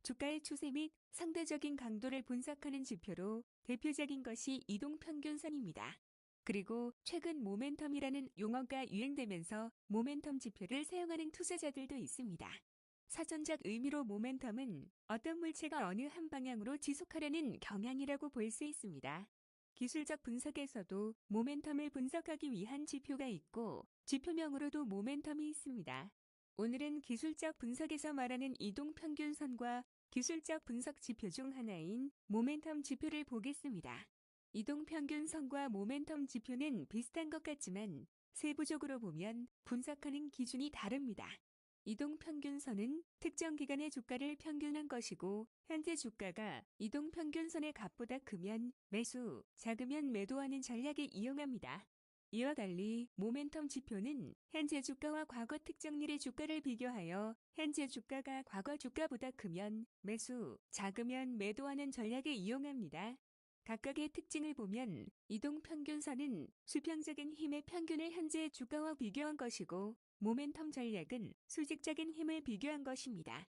주가의 추세 및 상대적인 강도를 분석하는 지표로 대표적인 것이 이동평균선입니다. 그리고 최근 모멘텀이라는 용어가 유행되면서 모멘텀 지표를 사용하는 투자자들도 있습니다. 사전적 의미로 모멘텀은 어떤 물체가 어느 한 방향으로 지속하려는 경향이라고 볼 수 있습니다. 기술적 분석에서도 모멘텀을 분석하기 위한 지표가 있고 지표명으로도 모멘텀이 있습니다. 오늘은 기술적 분석에서 말하는 이동평균선과 기술적 분석 지표 중 하나인 모멘텀 지표를 보겠습니다. 이동평균선과 모멘텀 지표는 비슷한 것 같지만 세부적으로 보면 분석하는 기준이 다릅니다. 이동평균선은 특정 기간의 주가를 평균한 것이고 현재 주가가 이동평균선의 값보다 크면 매수, 작으면 매도하는 전략을 이용합니다. 이와 달리 모멘텀 지표는 현재 주가와 과거 특정일의 주가를 비교하여 현재 주가가 과거 주가보다 크면 매수, 작으면 매도하는 전략을 이용합니다. 각각의 특징을 보면 이동평균선은 수평적인 힘의 평균을 현재 주가와 비교한 것이고 모멘텀 전략은 수직적인 힘을 비교한 것입니다.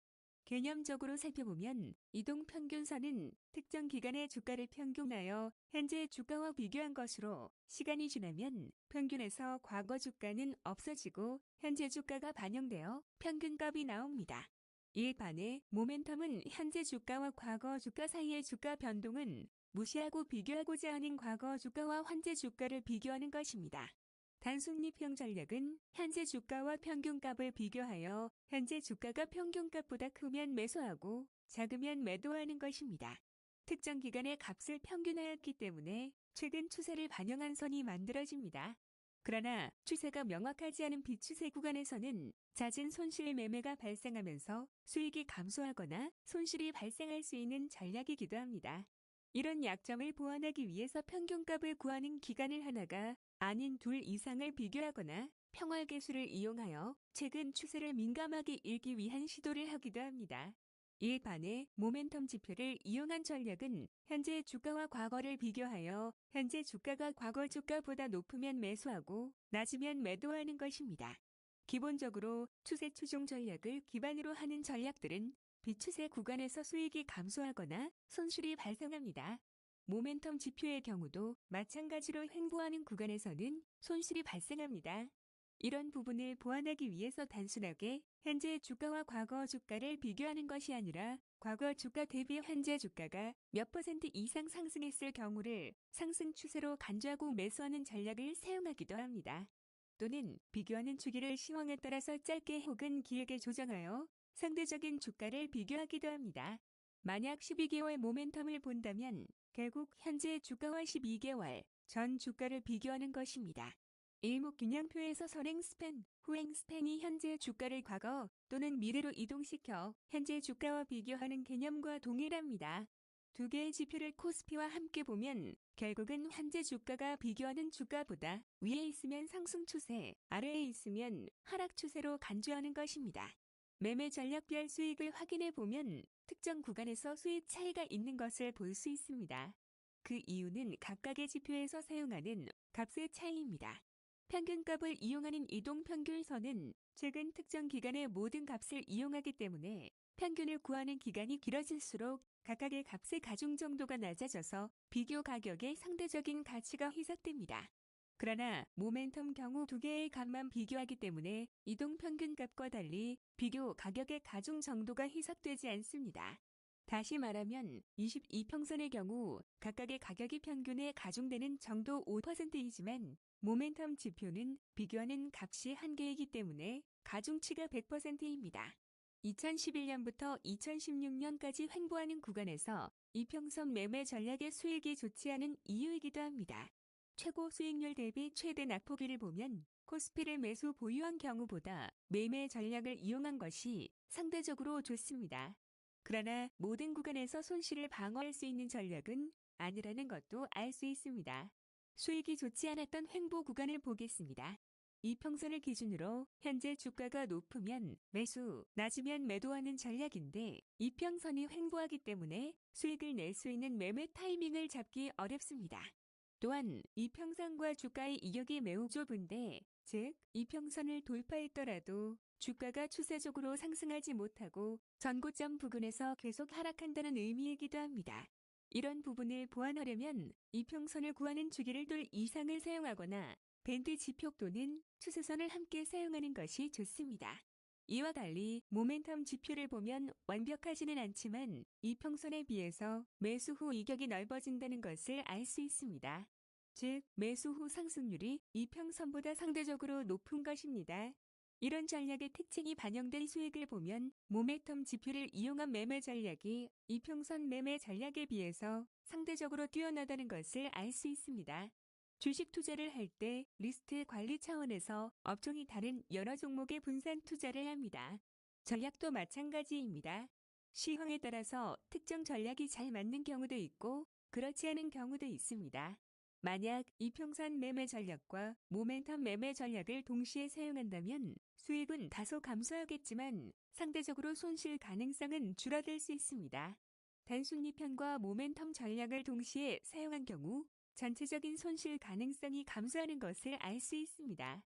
개념적으로 살펴보면 이동평균선은 특정 기간의 주가를 평균하여 현재 주가와 비교한 것으로 시간이 지나면 평균에서 과거 주가는 없어지고 현재 주가가 반영되어 평균값이 나옵니다. 이에 반해 모멘텀은 현재 주가와 과거 주가 사이의 주가 변동은 무시하고 비교하고자 하는 과거 주가와 현재 주가를 비교하는 것입니다. 단순 리평 전략은 현재 주가와 평균값을 비교하여 현재 주가가 평균값보다 크면 매수하고 작으면 매도하는 것입니다. 특정 기간의 값을 평균하였기 때문에 최근 추세를 반영한 선이 만들어집니다. 그러나 추세가 명확하지 않은 비추세 구간에서는 잦은 손실 매매가 발생하면서 수익이 감소하거나 손실이 발생할 수 있는 전략이기도 합니다. 이런 약점을 보완하기 위해서 평균값을 구하는 기간을 하나가 아닌 둘 이상을 비교하거나 평활계수를 이용하여 최근 추세를 민감하게 읽기 위한 시도를 하기도 합니다. 이에 반해 모멘텀 지표를 이용한 전략은 현재 주가와 과거를 비교하여 현재 주가가 과거 주가보다 높으면 매수하고 낮으면 매도하는 것입니다. 기본적으로 추세 추종 전략을 기반으로 하는 전략들은 비추세 구간에서 수익이 감소하거나 손실이 발생합니다. 모멘텀 지표의 경우도 마찬가지로 횡보하는 구간에서는 손실이 발생합니다. 이런 부분을 보완하기 위해서 단순하게 현재 주가와 과거 주가를 비교하는 것이 아니라 과거 주가 대비 현재 주가가 몇 % 이상 상승했을 경우를 상승 추세로 간주하고 매수하는 전략을 사용하기도 합니다. 또는 비교하는 주기를 시황에 따라서 짧게 혹은 길게 조정하여 상대적인 주가를 비교하기도 합니다. 만약 12개월 모멘텀을 본다면 결국 현재 주가와 12개월 전 주가를 비교하는 것입니다. 일목균형표에서 선행 스팬, 후행 스팬이 현재 주가를 과거 또는 미래로 이동시켜 현재 주가와 비교하는 개념과 동일합니다. 두 개의 지표를 코스피와 함께 보면 결국은 현재 주가가 비교하는 주가보다 위에 있으면 상승 추세, 아래에 있으면 하락 추세로 간주하는 것입니다. 매매 전략별 수익을 확인해 보면 특정 구간에서 수익 차이가 있는 것을 볼 수 있습니다. 그 이유는 각각의 지표에서 사용하는 값의 차이입니다. 평균값을 이용하는 이동평균선은 최근 특정 기간의 모든 값을 이용하기 때문에 평균을 구하는 기간이 길어질수록 각각의 값의 가중 정도가 낮아져서 비교 가격의 상대적인 가치가 희석됩니다. 그러나 모멘텀 경우 두 개의 값만 비교하기 때문에 이동평균값과 달리 비교 가격의 가중 정도가 희석되지 않습니다. 다시 말하면 22평선의 경우 각각의 가격이 평균에 가중되는 정도 5%이지만 모멘텀 지표는 비교하는 값이 한 개이기 때문에 가중치가 100%입니다. 2011년부터 2016년까지 횡보하는 구간에서 이평선 매매 전략의 수익이 좋지 않은 이유이기도 합니다. 최고 수익률 대비 최대 낙폭일을 보면 코스피를 매수 보유한 경우보다 매매 전략을 이용한 것이 상대적으로 좋습니다. 그러나 모든 구간에서 손실을 방어할 수 있는 전략은 아니라는 것도 알 수 있습니다. 수익이 좋지 않았던 횡보 구간을 보겠습니다. 이평선을 기준으로 현재 주가가 높으면 매수, 낮으면 매도하는 전략인데 이평선이 횡보하기 때문에 수익을 낼 수 있는 매매 타이밍을 잡기 어렵습니다. 또한 이평선과 주가의 이격이 매우 좁은데, 즉 이평선을 돌파했더라도 주가가 추세적으로 상승하지 못하고 전고점 부근에서 계속 하락한다는 의미이기도 합니다. 이런 부분을 보완하려면 이평선을 구하는 주기를 둘 이상을 사용하거나 밴드 지표 또는 추세선을 함께 사용하는 것이 좋습니다. 이와 달리 모멘텀 지표를 보면 완벽하지는 않지만 이평선에 비해서 매수 후 이격이 넓어진다는 것을 알 수 있습니다. 즉, 매수 후 상승률이 이평선보다 상대적으로 높은 것입니다. 이런 전략의 특징이 반영된 수익을 보면 모멘텀 지표를 이용한 매매 전략이 이평선 매매 전략에 비해서 상대적으로 뛰어나다는 것을 알 수 있습니다. 주식 투자를 할 때 리스트 관리 차원에서 업종이 다른 여러 종목에 분산 투자를 합니다. 전략도 마찬가지입니다. 시황에 따라서 특정 전략이 잘 맞는 경우도 있고 그렇지 않은 경우도 있습니다. 만약 이평선 매매 전략과 모멘텀 매매 전략을 동시에 사용한다면 수익은 다소 감소하겠지만 상대적으로 손실 가능성은 줄어들 수 있습니다. 단순히 편과 모멘텀 전략을 동시에 사용한 경우 전체적인 손실 가능성이 감소하는 것을 알 수 있습니다.